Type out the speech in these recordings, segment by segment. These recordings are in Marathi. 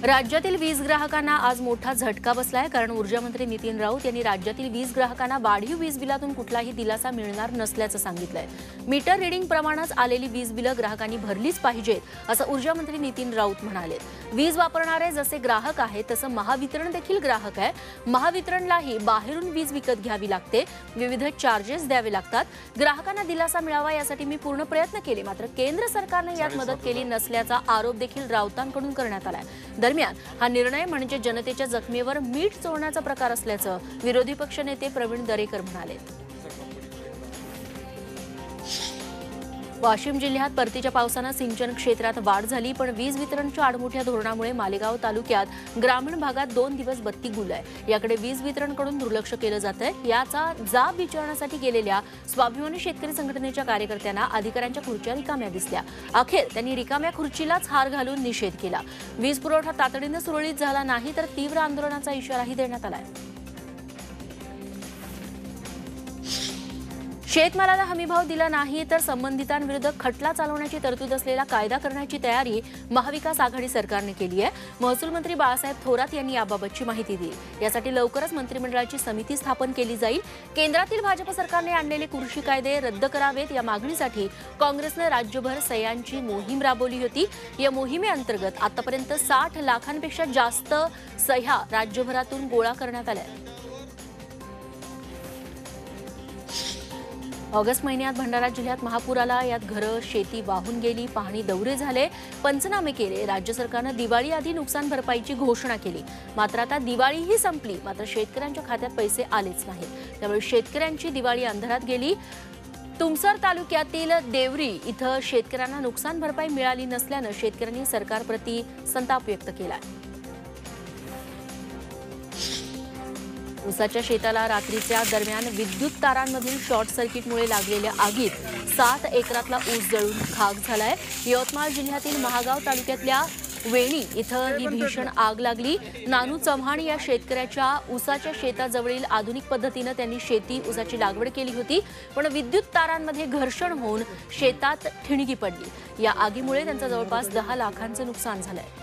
राज्यातील वीज ग्राहकांना आज मोठा झटका बसलाय, कारण ऊर्जा मंत्री नितीन राऊत यांनी राज्यातील वीज ग्राहकांना वाढीव वीज बिलातून कुठलाही दिलासा मिळणार नसल्याचं सांगितलंय। मीटर रिडिंग प्रमाणेच आलेली वीज बिलं ग्राहकांनी भरलीच पाहिजेत असं ऊर्जा मंत्री नितीन राऊत म्हणाले। वीज वापरणारे जसे ग्राहक आहेत तसं महावितरण देखील ग्राहक आहे। महावितरणलाही बाहेरून वीज विकत घ्यावी लागते, विविध चार्जेस द्यावे लागतात। ग्राहकांना दिलासा मिळावा यासाठी मी पूर्ण प्रयत्न केले, मात्र केंद्र सरकारने यात मदत केली नसल्याचा आरोप देखील राऊतांकडून करण्यात आलाय। दरम्यान हा निर्णय म्हणजे जनतेच्या जखमेवर मीठ चोळण्याचा प्रकार असल्याचं विरोधी पक्षनेते प्रवीण दरेकर म्हणाले। वाशिम जिल्ह्यात परतीच्या पावसाने सिंचन क्षेत्रात वाढ झाली, पण वीज वितरणच्या आडमुठ्या धोरणामुळे मालेगाव तालुक्यात ग्रामीण भागात 2 दिवस बत्ती गुल आहे। याकडे वीज वितरणकडून दुर्लक्ष केलं जातंय। याचा जाब विचारण्यासाठी गेलेल्या स्वाभिमानी शेतकरी संघटनेच्या कार्यकर्त्यांना अधिकाऱ्यांच्या खुर्च्या रिकाम्या दिसल्या। अखेर त्यांनी रिकाम्या खुर्चीलाच हार घालून निषेध केला। वीज पुरवठा तातडीने सुरळीत झाला नाही तर तीव्र आंदोलनाचा इशाराही देण्यात आलाय। शेतमालाला हमीभाव दिला नाही तर संबंधितांविरुद्ध खटला चालवण्याची तरतूद असलेला कायदा करण्याची तयारी महाविकास आघाडी सरकारने केली आहे। महसूल मंत्री बाळासाहेब थोरात यांनी याबाबतची माहिती दिली। यासाठी लवकरच मंत्रिमंडळाची समिती स्थापन केली जाईल। केंद्रातील भाजप सरकारने आणलेले कृषी कायदे रद्द करावेत या मागणीसाठी काँग्रेसने राज्यभर सह्यांची मोहीम राबवली होती। या मोहिमेअंतर्गत आतापर्यंत 60 लाखांपेक्षा जास्त सह्या राज्यभरातून गोळा करण्यात आल्या। ऑगस्ट महिन्यात भंडारा जिल्ह्यात महापूर आला। यात घरं, शेती वाहून गेली, पाहणी दौरे झाले, पंचनामे केले। राज्य सरकारने दिवाळी आधी नुकसान भरपाईची घोषणा केली, मात्र आता दिवाळीही संपली, मात्र शेतकऱ्यांच्या खात्यात पैसे आलेच नाहीत। त्यामुळे शेतकऱ्यांची दिवाळी अंधारात गेली। तुमसर तालुक्यातील देवरी इथं शेतकऱ्यांना नुकसान भरपाई मिळाली नसल्यानं शेतकऱ्यांनी सरकारप्रती संताप व्यक्त केला। ऊसाच्या शेताला रात्रीच्या दरम्यान विद्युत तारांमधील शॉर्ट सर्किटमुळे लागलेल्या आगीत 7 एकरातला ऊस जळून खाक झालाय। यवतमाळ जिल्ह्यातील महागाव तालुक्यातल्या वेणी इथं ही भीषण आग लागली। नानू चव्हाण या शेतकऱ्याच्या ऊसाच्या शेताजवळील आधुनिक पद्धतीने त्यांनी शेती ऊसाची लागवड केली होती, पण विद्युत तारांमध्ये घर्षण होऊन शेतात ठिणगी पडली। या आगीमुळे त्यांचं जवळपास 10 लाखांचं नुकसान झालंय।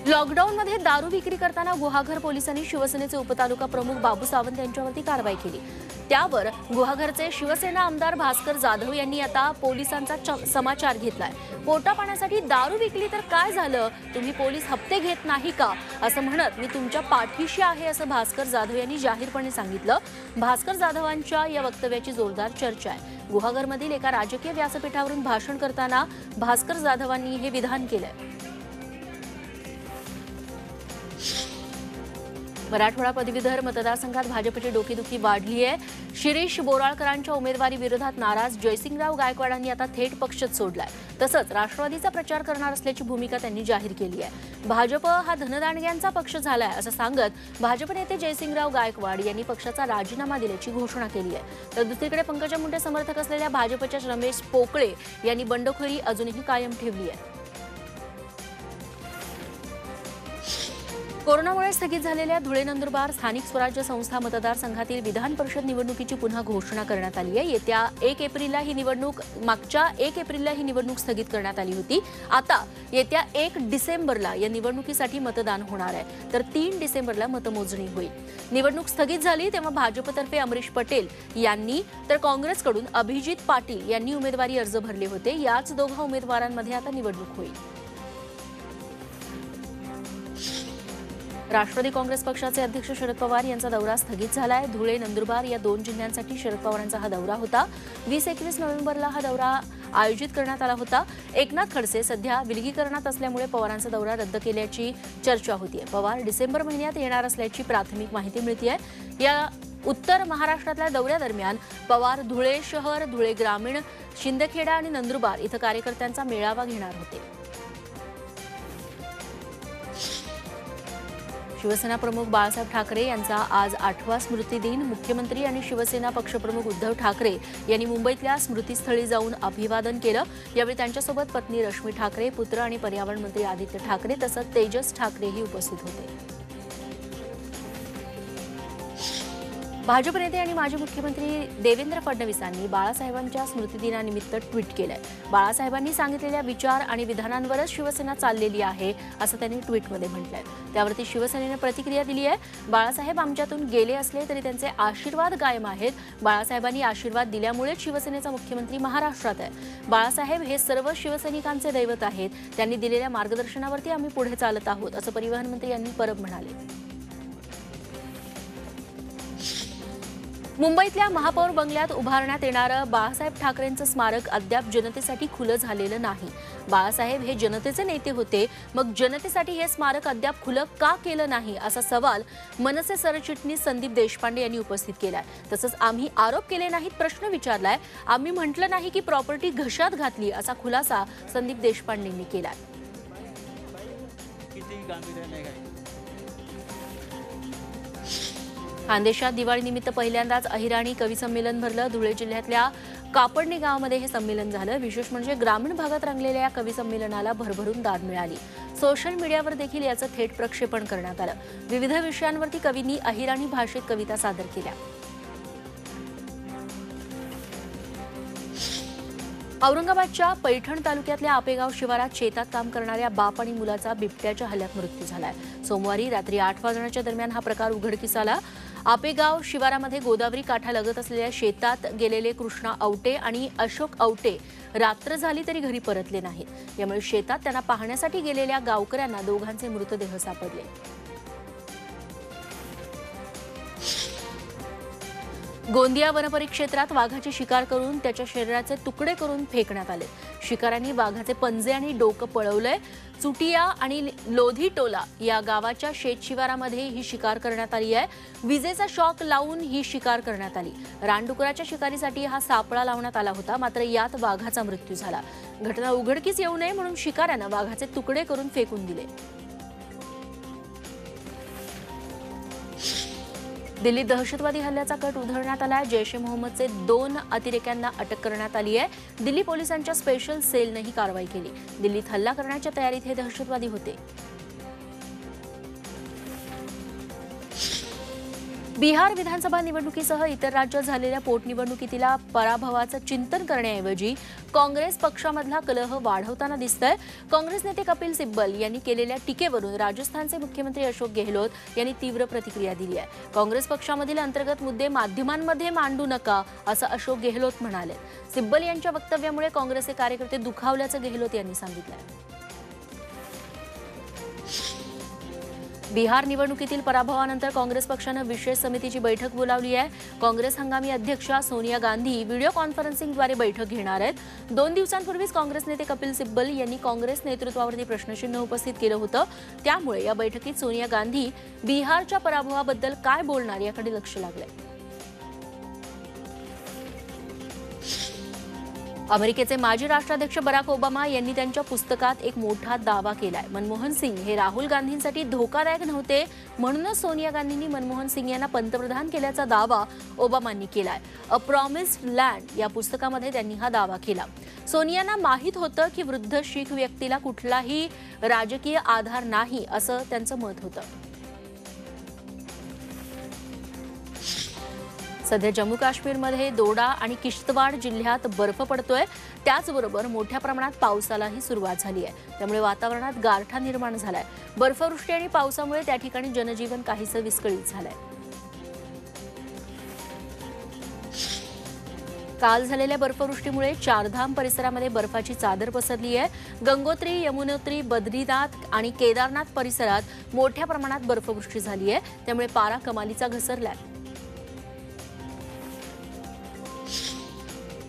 लॉकडाऊनमध्ये दारू विक्री करताना गुहागर पोलिसांनी शिवसेनेचे उपतालुका प्रमुख बाबू सावंत यांच्यावरती कारवाई केली। त्यावर गुहागरचे शिवसेना आमदार भास्कर जाधव यांनी आता पोलिसांचा समाचार घेतलाय। पोटा पाण्यासाठी दारू विकली तर काय झालं, तुम्ही पोलीस हप्ते घेत नाही का असं म्हणत मी तुमच्या पाठीशी आहे असं भास्कर जाधव यांनी जाहीरपणे सांगितलं। भास्कर जाधवांच्या या वक्तव्याची जोरदार चर्चा आहे। गुहागरमधील एका राजकीय व्यासपीठावरून भाषण करताना भास्कर जाधवांनी हे विधान केलंय। मराठवाडा पदवीधर मतदारसंघात भाजपची डोकेदुखी वाढली आहे। शिरीष बोराळकरांच्या उमेदवारी विरोधात नाराज जयसिंगराव गायकवाडांनी आता थेट पक्षच सोडलाय। तसंच राष्ट्रवादीचा प्रचार करणार असल्याची भूमिका त्यांनी जाहीर केली आहे। भाजप हा धनदांडग्यांचा पक्ष झालाय असं सांगत भाजप नेते जयसिंगराव गायकवाड यांनी पक्षाचा राजीनामा दिल्याची घोषणा केली आहे। तर दुसरीकडे पंकजा मुंडे समर्थक असलेल्या भाजपच्या रमेश पोकळे यांनी बंडखोरी अजूनही कायम ठेवली आहे। कोरोनामुळे स्थगित झालेल्या धुळे नंदुरबार स्थानिक स्वराज्य संस्था मतदारसंघातील विधान परिषद निवडणुकीची पुन्हा घोषणा करण्यात आली आहे। येत्या 1 एप्रिलला ही निवडणूक मागच्या 1 एप्रिलला ही निवडणूक स्थगित करण्यात आली होती। आता येत्या 1 डिसेंबरला या निवडणुकीसाठी मतदान होणार आहे, तर 3 डिसेंबरला मतमोजणी होईल। निवडणूक स्थगित झाली तेव्हा भाजपतर्फे अमरीश पटेल यांनी तर काँग्रेसकडून अभिजित पाटील यांनी उमेदवारी अर्ज भरले होते। याच दोघा उमेदवारांमध्ये आता निवडणूक होईल। राष्ट्रवादी काँग्रेस पक्षाचे अध्यक्ष शरद पवार यांचा दौरा स्थगित झालाय। धुळे नंदुरबार या 2 जिल्ह्यांसाठी शरद पवारांचा हा दौरा होता। 20-21 नोव्हेंबरला हा दौरा आयोजित करण्यात आला होता। एकनाथ खडसे सध्या विलगीकरणात असल्यामुळे पवारांचा दौरा रद्द केल्याची चर्चा होतीये। पवार डिसेंबर महिन्यात येणार असल्याची प्राथमिक माहिती मिळतेय। या उत्तर महाराष्ट्रातल्या दौऱ्यादरम्यान पवार धुळे शहर, धुळे ग्रामीण, शिंदखेडा आणि नंदुरबार इथं कार्यकर्त्यांचा मेळावा घेणार होते। शिवसेना प्रमुख बाळासाहेब ठाकरे यांचा आज 8वा स्मृतिदिन। मुख्यमंत्री आणि शिवसेना पक्षप्रमुख उद्धव ठाकरे यांनी मुंबईतल्या स्मृतीस्थळी जाऊन अभिवादन केलं। यावेळी त्यांच्यासोबत पत्नी रश्मी ठाकरे, पुत्र आणि पर्यावरण मंत्री आदित्य ठाकरे तसंच तेजस ठाकरेही उपस्थित होते। भाजप नेते आणि माजी मुख्यमंत्री देवेंद्र फडणवीसांनी बाळासाहेबांच्या स्मृतिदिनानिमित्त ट्विट केलंय. बाळासाहेबांनी सांगितलेल्या विचार आणि विधानांवरच शिवसेना चाललेली आहे असं त्यांनी ट्विटमध्ये म्हटलंय. त्यावरती शिवसेनेनं प्रतिक्रिया दिली आहे. बाळासाहेब आमच्यातून गेले असले तरी त्यांचे आशीर्वाद कायम आहेत. बाळासाहेबांनी आशीर्वाद दिल्यामुळेच शिवसेनेचा मुख्यमंत्री महाराष्ट्रात आहे. बाळासाहेब हे सर्व शिवसैनिकांचे दैवत आहेत. त्यांनी दिलेल्या मार्गदर्शनावरती आम्ही पुढे चालत आहोत असं परिवहन मंत्री यांनी परब म्हणाले. मुंबईतल्या महापौर बंगल्यात उभारण्यात येणारं बाळासाहेब ठाकरेंचं स्मारक अद्याप जनतेसाठी खुलं झालेलं नाही. बाळासाहेब हे जनतेचे नेते होते, मग जनतेसाठी हे स्मारक अद्याप खुलं का केलं नाही असा सवाल मनसे सरचिटणीस संदीप देशपांडे यांनी उपस्थित केलाय. तसंच आम्ही आरोप केले नाहीत, प्रश्न विचारलाय. आम्ही म्हटलं नाही की प्रॉपर्टी घशात घातली असा खुलासा संदीप देशपांडेंनी केलाय. खानदेशात दिवाळीनिमित्त पहिल्यांदाच अहिराणी कवी संमेलन भरलं. धुळे जिल्ह्यातल्या कापडणी गावामध्ये हे संमेलन झालं. विशेष म्हणजे ग्रामीण भागात रंगलेल्या या कवी संमेलनाला भरभरून दाद मिळाली. सोशल मीडियावर देखील याचं थेट प्रक्षेपण करण्यात आलं. विविध विषयांवरती कवींनी अहिराणी भाषेत कविता सादर केल्या. औरंगाबादच्या पैठण तालुक्यातल्या आपेगाव शिवारात शेतात काम करणाऱ्या बाप आणि मुलाचा बिबट्याच्या हल्ल्यात मृत्यू झालाय. सोमवारी रात्री 8 वाजण्याच्या दरम्यान हा प्रकार उघडकीस आला. आपेगाव शिवारामध्ये गोदावरी काठालगत असलेल्या शेतात गेलेले कृष्णा आवटे आणि अशोक आवटे रात्र झाली तरी घरी परतले नाहीत. यामुळे शेतात त्यांना पाहण्यासाठी गेलेल्या गावकऱ्यांना दोघांचे मृतदेह सापडले. गोंदिया वनपरिक्षेत्रात वाघाची शिकार करून त्याच्या शरीराचे तुकडे करून फेकण्यात आले. शिकाऱ्यांनी वाघाचे पंजे आणि डोकं पळवलंय. चुटिया आणि लोधी टोला या गावाच्या शेतशिवारामध्ये ही शिकार करण्यात आली आहे. विजेचा शॉक लावून ही शिकार करण्यात आली. रानडुकराच्या शिकारीसाठी हा सापळा लावण्यात आला होता, मात्र यात वाघाचा मृत्यू झाला. घटना उघडकीस येऊ नये म्हणून शिकाऱ्यानं वाघाचे तुकडे करून फेकून दिले. दिल्लीत दहशतवादी हल्ल्याचा कट उधळण्यात आलाय. जैश ए मोहम्मदचे 2 अतिरेक्यांना अटक करण्यात आली आहे. दिल्ली पोलिसांच्या स्पेशल सेलनं ही कारवाई केली. दिल्लीत हल्ला करण्याच्या तयारीत हे दहशतवादी होते. बिहार विधानसभा निवडणुकीसह इतर राज्यात झालेल्या पोटनिवडणुकीतल्या पराभवाचं चिंतन करण्याऐवजी काँग्रेस पक्षामधला कलह वाढवताना दिसतंय. काँग्रेस नेते कपिल सिब्बल यांनी केलेल्या टीकेवरून राजस्थानचे मुख्यमंत्री अशोक गेहलोत यांनी तीव्र प्रतिक्रिया दिली आहे. काँग्रेस पक्षामधील अंतर्गत मुद्दे माध्यमांमध्ये मांडू नका असं अशोक गेहलोत म्हणाले. सिब्बल यांच्या वक्तव्यामुळे काँग्रेसचे कार्यकर्ते दुखावल्याचं गेहलोत यांनी सांगितलं. बिहार निवडणुकीतील पराभवानंतर काँग्रेस पक्षानं विशेष समितीची बैठक बोलावली आहे. काँग्रेस हंगामी अध्यक्षा सोनिया गांधी व्हिडिओ कॉन्फरन्सिंगद्वारे बैठक घेणार आहेत. 2 दिवसांपूर्वीच काँग्रेस नेते कपिल सिब्बल यांनी काँग्रेस नेतृत्वावरती प्रश्नचिन्ह उपस्थित केलं होतं. त्यामुळे या बैठकीत सोनिया गांधी बिहारच्या पराभवाबद्दल काय बोलणार याकडे लक्ष लागलंय. अमेरिकेचे माजी राष्ट्राध्यक्ष बराक ओबामा यांनी त्यांच्या पुस्तकात एक मोठा दावा केलाय. मनमोहन सिंग हे राहुल गांधींसाठी धोकादायक नव्हते, म्हणूनच सोनिया गांधींनी मनमोहन सिंग यांना पंतप्रधान केल्याचा दावा ओबामांनी केलाय. अ प्रॉमिस्ड लँड या पुस्तकामध्ये त्यांनी हा दावा केला. सोनियांना माहीत होतं की वृद्ध शीख व्यक्तीला कुठलाही राजकीय आधार नाही असं त्यांचं मत होतं. सध्या जम्मू काश्मीरमध्ये दोडा आणि किश्तवाड जिल्ह्यात बर्फ पडतोय. त्याचबरोबर मोठ्या प्रमाणात पावसालाही सुरुवात झाली आहे. त्यामुळे वातावरणात गारठा निर्माण झालाय. बर्फवृष्टी आणि पावसामुळे त्या ठिकाणी जनजीवन काहीसं विस्कळीत झालंय. काल झालेल्या बर्फवृष्टीमुळे चारधाम परिसरामध्ये बर्फाची चादर पसरली आहे. गंगोत्री, यमुनोत्री, बद्रीनाथ आणि केदारनाथ परिसरात मोठ्या प्रमाणात बर्फवृष्टी झाली आहे. त्यामुळे पारा कमालीचा घसरलाय.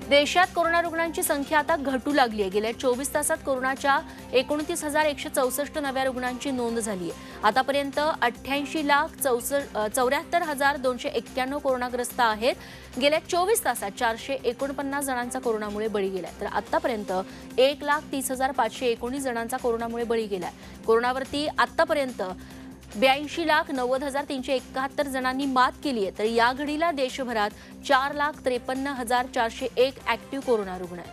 देशात कोरोना रुग्णांची संख्या आता घटू लागली आहे. गेल्या 24 तासात कोरोनाच्या 29,164 नव्या रुग्णांची नोंद झाली आहे. आतापर्यंत 88,74,291 कोरोनाग्रस्त आहेत. गेल्या 24 तासात 449 जणांचा कोरोनामुळे बळी गेलाय. तर आतापर्यंत 1,30,519 जणांचा कोरोनामुळे बळी गेलाय. कोरोनावरती आतापर्यंत 82,90,371 जणांनी मात केली आहे. तर या घडीला देशभरात 4,53,401 ऍक्टिव्ह कोरोना रुग्ण आहेत.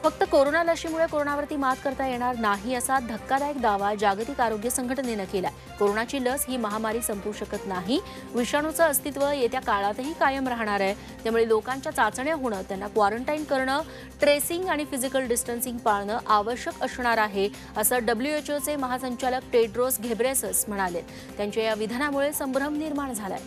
फक्त कोरोना लशीमुळे कोरोनावरती मात करता येणार नाही असा धक्कादायक दावा जागतिक आरोग्य संघटनेनं केलाय. कोरोनाची लस ही महामारी संपवू शकत नाही. विषाणूचं अस्तित्व येत्या काळातही कायम राहणार आहे. त्यामुळे लोकांच्या चाचण्या होणं, त्यांना क्वारंटाईन करणं, ट्रेसिंग आणि फिजिकल डिस्टन्सिंग पाळणं आवश्यक असणार आहे, असं WHOचे महासंचालक टेड्रोस घेब्रेयेसस म्हणाले. त्यांच्या या विधानामुळे संभ्रम निर्माण झालाय.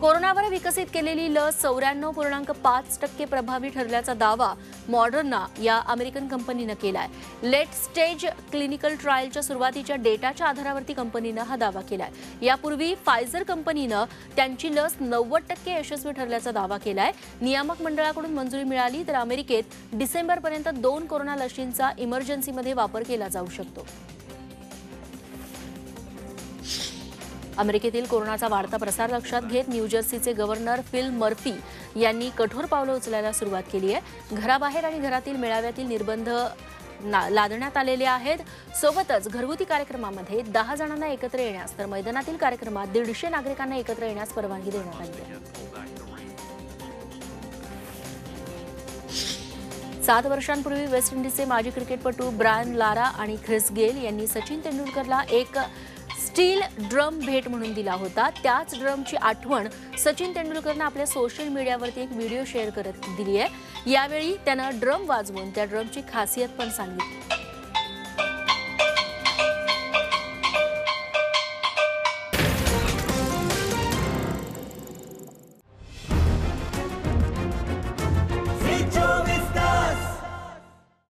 कोरोनावर विकसित केलेली लस 94.5% प्रभावी ठरल्याचा दावा मॉडर्ना या अमेरिकन कंपनीनं केलाय. लेट स्टेज क्लिनिकल ट्रायलच्या सुरुवातीच्या डेटाच्या आधारावरती कंपनीनं हा दावा केलाय. यापूर्वी फायझर कंपनीनं त्यांची लस 90% यशस्वी ठरल्याचा दावा केलाय. नियामक मंडळाकडून मंजुरी मिळाली तर अमेरिकेत डिसेंबरपर्यंत 2 कोरोना लशींचा इमर्जन्सीमध्ये वापर केला जाऊ शकतो. अमेरिकेतील कोरोनाचा वाढता प्रसार लक्षात घेत न्यूजर्सीचे गव्हर्नर फिल मर्फी यांनी कठोर पावलं उचलायला सुरुवात केली आहे. घराबाहेर आणि घरातील मेळाव्यातील निर्बंध लादण्यात आलेले आहेत. सोबतच घरगुती कार्यक्रमामध्ये 10 जणांना एकत्र येण्यास तर मैदानातील कार्यक्रमात 150 नागरिकांना एकत्र येण्यास परवानगी देण्यात आली आहे. 7 वर्षांपूर्वी वेस्ट इंडिजचे माजी क्रिकेटपटू ब्रायन लारा आणि ख्रिस गेल यांनी सचिन तेंडुलकरला एक स्टील ड्रम भेट म्हणून दिला होता. त्याच ड्रमची आठवण सचिन तेंडुलकरनं आपल्या सोशल मीडियावरती एक व्हिडिओ शेअर करत दिली आहे. यावेळी त्यानं ड्रम वाजवून त्या ड्रमची खासियत पण सांगितली.